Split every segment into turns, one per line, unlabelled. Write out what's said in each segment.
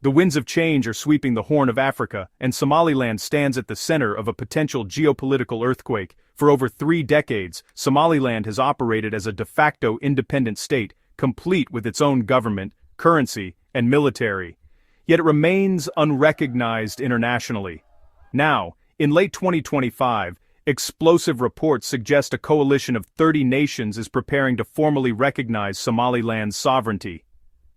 The winds of change are sweeping the Horn of Africa, and Somaliland stands at the center of a potential geopolitical earthquake. For over 3 decades, Somaliland has operated as a de facto independent state, complete with its own government, currency, and military. Yet it remains unrecognized internationally. Now, in late 2025, explosive reports suggest a coalition of 30 nations is preparing to formally recognize Somaliland's sovereignty.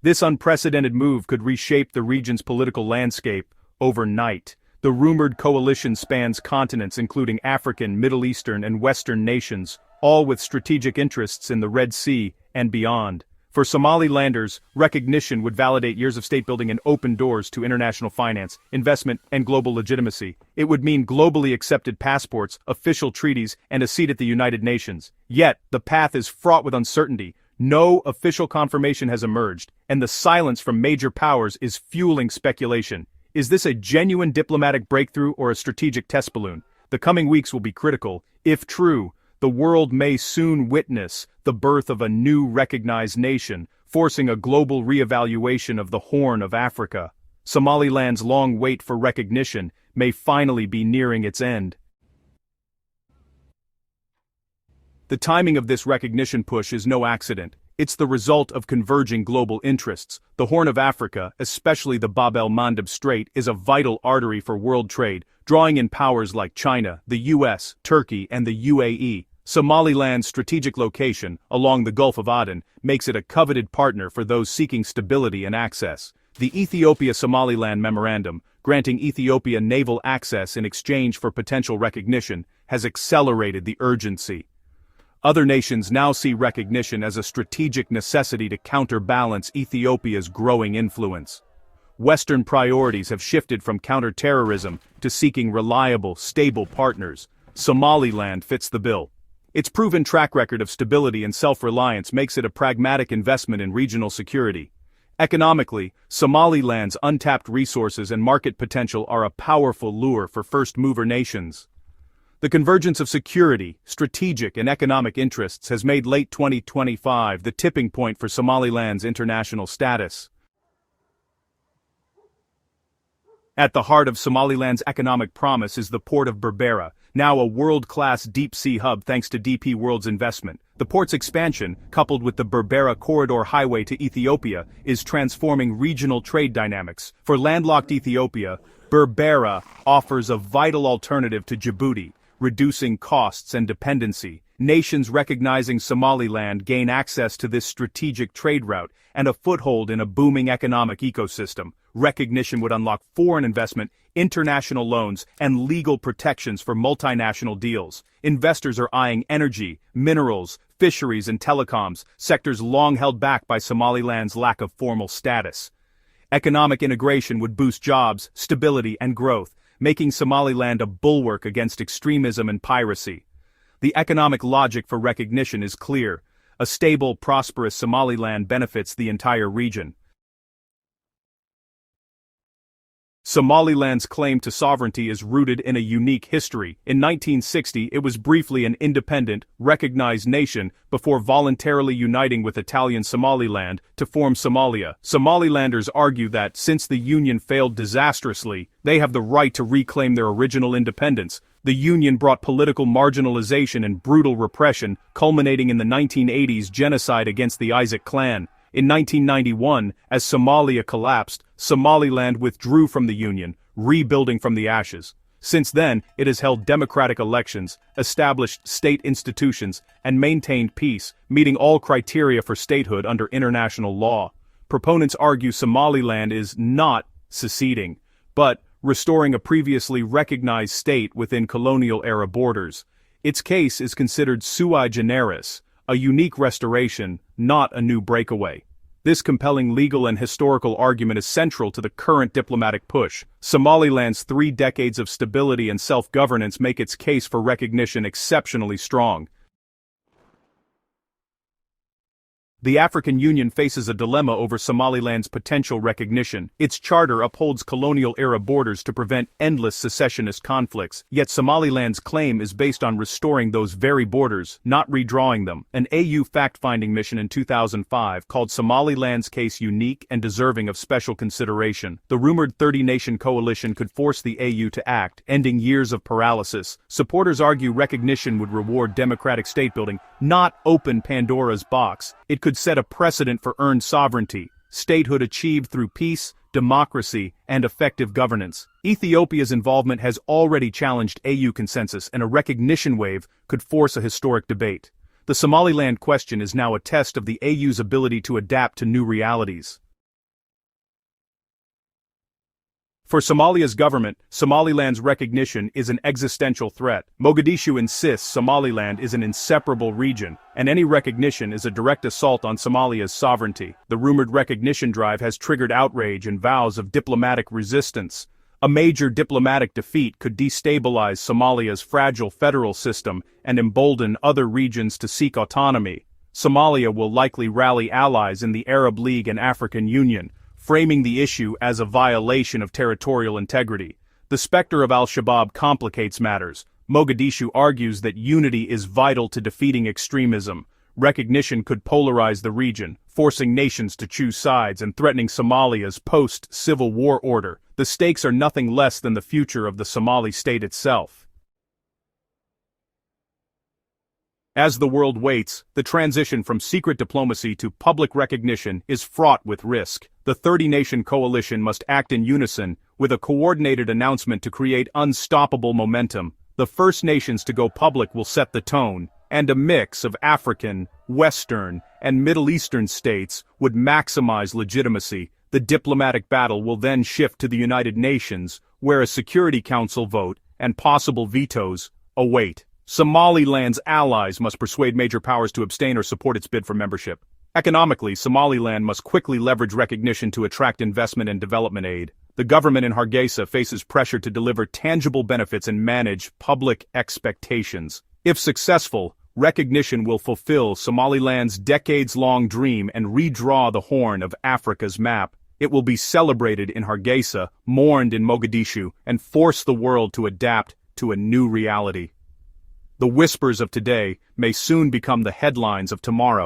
This unprecedented move could reshape the region's political landscape overnight. The rumored coalition spans continents including African, Middle Eastern, and Western nations, all with strategic interests in the Red Sea and beyond. For Somalilanders, recognition would validate years of state-building and open doors to international finance, investment, and global legitimacy. It would mean globally accepted passports, official treaties, and a seat at the United Nations. Yet, the path is fraught with uncertainty. No official confirmation has emerged, and the silence from major powers is fueling speculation. Is this a genuine diplomatic breakthrough or a strategic test balloon? The coming weeks will be critical. If true, the world may soon witness the birth of a new recognized nation, forcing a global reevaluation of the Horn of Africa. Somaliland's long wait for recognition may finally be nearing its end. The timing of this recognition push is no accident. It's the result of converging global interests. The Horn of Africa, especially the Bab el-Mandeb Strait, is a vital artery for world trade, drawing in powers like China, the US, Turkey, and the UAE. Somaliland's strategic location, along the Gulf of Aden, makes it a coveted partner for those seeking stability and access. The Ethiopia-Somaliland Memorandum, granting Ethiopia naval access in exchange for potential recognition, has accelerated the urgency. Other nations now see recognition as a strategic necessity to counterbalance Ethiopia's growing influence. Western priorities have shifted from counterterrorism to seeking reliable, stable partners. Somaliland fits the bill. Its proven track record of stability and self-reliance makes it a pragmatic investment in regional security. Economically, Somaliland's untapped resources and market potential are a powerful lure for first-mover nations. The convergence of security, strategic, and economic interests has made late 2025 the tipping point for Somaliland's international status. At the heart of Somaliland's economic promise is the port of Berbera, now a world-class deep-sea hub thanks to DP World's investment. The port's expansion, coupled with the Berbera corridor highway to Ethiopia, is transforming regional trade dynamics. For landlocked Ethiopia, Berbera offers a vital alternative to Djibouti, reducing costs and dependency. Nations recognizing Somaliland gain access to this strategic trade route and a foothold in a booming economic ecosystem. Recognition would unlock foreign investment, international loans, and legal protections for multinational deals. Investors are eyeing energy, minerals, fisheries, and telecoms, sectors long held back by Somaliland's lack of formal status. Economic integration would boost jobs, stability, and growth, making Somaliland a bulwark against extremism and piracy. The economic logic for recognition is clear. A stable, prosperous Somaliland benefits the entire region. Somaliland's claim to sovereignty is rooted in a unique history. In 1960, it was briefly an independent, recognized nation before voluntarily uniting with Italian Somaliland to form Somalia. Somalilanders argue that, since the union failed disastrously, they have the right to reclaim their original independence. The union brought political marginalization and brutal repression, culminating in the 1980s genocide against the Isaac clan. In 1991, as Somalia collapsed, Somaliland withdrew from the Union, rebuilding from the ashes. Since then, it has held democratic elections, established state institutions, and maintained peace, meeting all criteria for statehood under international law. Proponents argue Somaliland is not seceding, but restoring a previously recognized state within colonial-era borders. Its case is considered sui generis, a unique restoration, not a new breakaway. This compelling legal and historical argument is central to the current diplomatic push. Somaliland's 3 decades of stability and self-governance make its case for recognition exceptionally strong. The African Union faces a dilemma over Somaliland's potential recognition. Its charter upholds colonial-era borders to prevent endless secessionist conflicts, yet Somaliland's claim is based on restoring those very borders, not redrawing them. An AU fact-finding mission in 2005 called Somaliland's case unique and deserving of special consideration. The rumored 30-nation coalition could force the AU to act, ending years of paralysis. Supporters argue recognition would reward democratic state-building, not open Pandora's box. It could set a precedent for earned sovereignty, statehood achieved through peace, democracy, and effective governance. Ethiopia's involvement has already challenged AU consensus, and a recognition wave could force a historic debate. The Somaliland question is now a test of the AU's ability to adapt to new realities. For Somalia's government, Somaliland's recognition is an existential threat. Mogadishu insists Somaliland is an inseparable region, and any recognition is a direct assault on Somalia's sovereignty. The rumored recognition drive has triggered outrage and vows of diplomatic resistance. A major diplomatic defeat could destabilize Somalia's fragile federal system and embolden other regions to seek autonomy. Somalia will likely rally allies in the Arab League and African Union, framing the issue as a violation of territorial integrity. The specter of al-Shabaab complicates matters. Mogadishu argues that unity is vital to defeating extremism. Recognition could polarize the region, forcing nations to choose sides and threatening Somalia's post-Civil War order. The stakes are nothing less than the future of the Somali state itself. As the world waits, the transition from secret diplomacy to public recognition is fraught with risk. The 30-nation coalition must act in unison, with a coordinated announcement to create unstoppable momentum. The first nations to go public will set the tone, and a mix of African, Western, and Middle Eastern states would maximize legitimacy. The diplomatic battle will then shift to the United Nations, where a Security Council vote and possible vetoes await. Somaliland's allies must persuade major powers to abstain or support its bid for membership. Economically, Somaliland must quickly leverage recognition to attract investment and development aid. The government in Hargeisa faces pressure to deliver tangible benefits and manage public expectations. If successful, recognition will fulfill Somaliland's decades-long dream and redraw the Horn of Africa's map. It will be celebrated in Hargeisa, mourned in Mogadishu, and force the world to adapt to a new reality. The whispers of today may soon become the headlines of tomorrow.